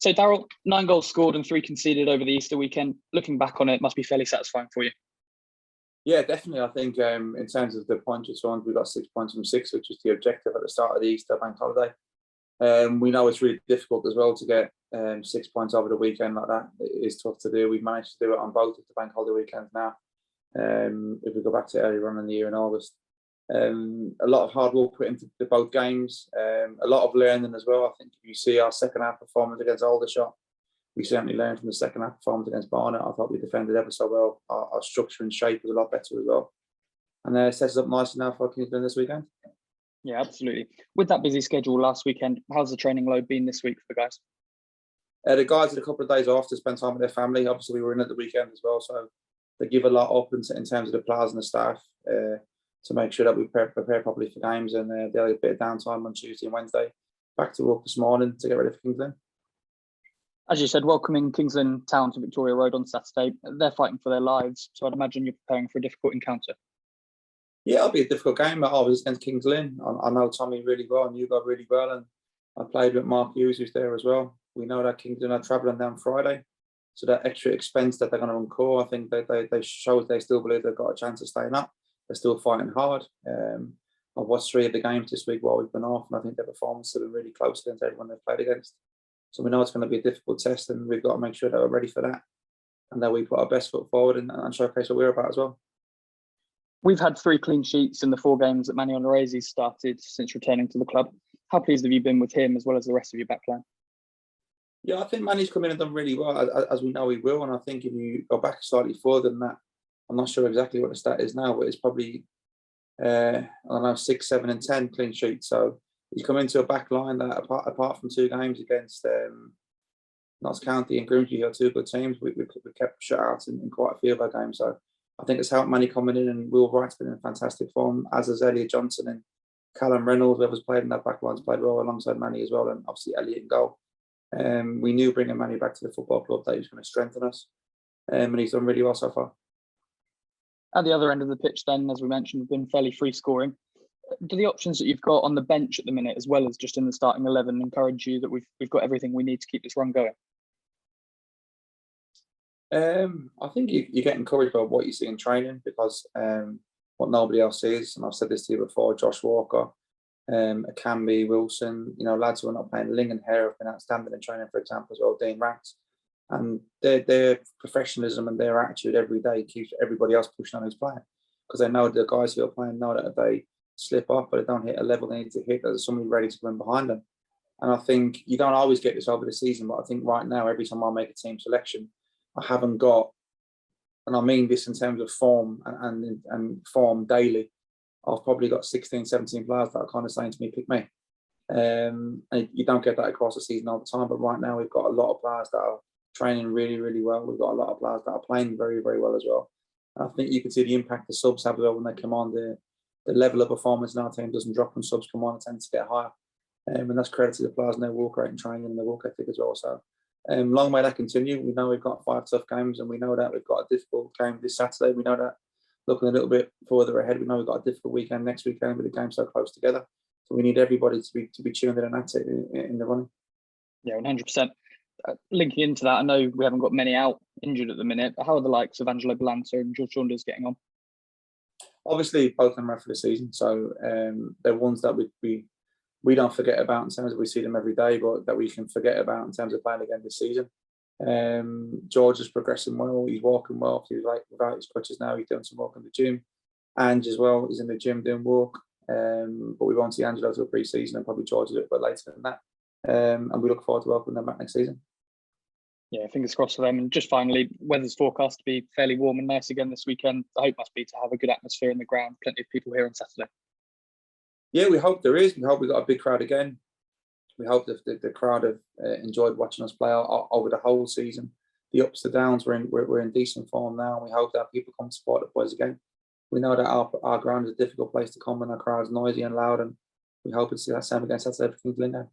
So, Daryl, 9 goals scored and 3 conceded over the Easter weekend. Looking back on it, must be fairly satisfying for you. Yeah, definitely. I think in terms of the points returns, we got 6 points from 6, which was the objective at the start of the Easter bank holiday. We know it's really difficult as well to get 6 points over the weekend like that. It is tough to do. We've managed to do it on both of the bank holiday weekends now. If we go back to earlier on in the year in August. A lot of hard work put into both games, a lot of learning as well. I think if you see our second half performance against Aldershot, we certainly learned from the second half performance against Barnet. I thought we defended ever so well. Our structure and shape was a lot better as well. And it sets us up nicely now for Kingsland this weekend. Yeah, absolutely. With that busy schedule last weekend, how's the training load been this week for the guys? The guys had a couple of days off to spend time with their family. Obviously, we were in at the weekend as well, so they give a lot up in terms of the players and the staff to make sure that we prepare properly for games, and they had a bit of downtime on Tuesday and Wednesday. Back to work this morning to get ready for Kingsland. As you said, welcoming Kingsland Town to Victoria Road on Saturday. They're fighting for their lives, so I'd imagine you're preparing for a difficult encounter. Yeah, it'll be a difficult game. I was against Kings Lynn. I know Tommy really well, and you got really well, and I played with Mark Hughes, who's there as well. We know that Kings Lynn are travelling down Friday, so that extra expense that they're going to incur, I think they show they still believe they've got a chance of staying up. They're still fighting hard. I've watched 3 of the games this week while we've been off, and I think their performance have been really close against everyone they've played against. So we know it's going to be a difficult test, and we've got to make sure that we're ready for that, and that we put our best foot forward and showcase what we're about as well. We've had 3 clean sheets in the 4 games that Manny Onoresi's started since returning to the club. How pleased have you been with him as well as the rest of your backline? Yeah, I think Manny's come in and done really well, as we know he will. And I think if you go back slightly further than that, I'm not sure exactly what the stat is now, but it's probably, 6, 7 and 10 clean sheets. So he's come into a back line that, apart from 2 games against Notts County and Grimsby, who are 2 good teams, we kept shutouts in quite a few of our games. So I think it's helped Manny coming in, and Will Wright's been in fantastic form, as has Elliot Johnson and Callum Reynolds, whoever's played in that back line's played well alongside Manny as well, and obviously Elliot in goal. We knew bringing Manny back to the football club that he was going to strengthen us, and he's done really well so far. At the other end of the pitch then, as we mentioned, have been fairly free scoring. Do the options that you've got on the bench at the minute, as well as just in the starting 11, encourage you that we've got everything we need to keep this run going? I think you get encouraged by what you see in training, because what nobody else sees, and I've said this to you before, Josh Walker, Akambi, Wilson, lads who are not playing. Ling and Hare have been outstanding in training, for example, as well, Dean Rats. And their professionalism and their attitude every day keeps everybody else pushing on who's playing, because they know the guys who are playing know that if they slip off but they don't hit a level they need to hit, there's somebody ready to come in behind them. And I think you don't always get this over the season, but I think right now, every time I make a team selection, I haven't got, and I mean this in terms of form and form daily, I've probably got 16, 17 players that are kind of saying to me, pick me. And you don't get that across the season all the time, but right now we've got a lot of players that are training really, really well. We've got a lot of players that are playing very, very well as well. And I think you can see the impact the subs have as well when they come on. The level of performance in our team doesn't drop when subs come on, it tends to get higher. And that's credit to the players and their work rate and training and their work ethic as well. So long may that continue. We know we've got 5 tough games, and we know that we've got a difficult game this Saturday. We know that looking a little bit further ahead, we know we've got a difficult weekend next weekend with the games so close together. So we need everybody to be tuned in and at it in the running. Yeah, 100%. Linking into that, I know we haven't got many out injured at the minute, but how are the likes of Angelo Balanta and George Saunders getting on? Obviously, both of them are for the season, so they're ones that we don't forget about in terms of we see them every day, but that we can forget about in terms of playing again this season. George is progressing well. He's walking well. He's like without his crutches now. He's doing some work in the gym. Ange as well. He's in the gym doing work. But we won't see Angelo till pre-season, and probably George a little bit later than that. And we look forward to welcoming them back next season. Yeah, fingers crossed for them. And just finally, weather's forecast to be fairly warm and nice again this weekend. The hope must be to have a good atmosphere in the ground. Plenty of people here on Saturday. Yeah, we hope there is. We hope we've got a big crowd again. We hope that the crowd have enjoyed watching us play over the whole season. The ups, the downs, we're in decent form now. And we hope that people come to support the boys again. We know that our ground is a difficult place to come, and our crowd's noisy and loud, and we hope to see that same against Saturday for Kingsland now.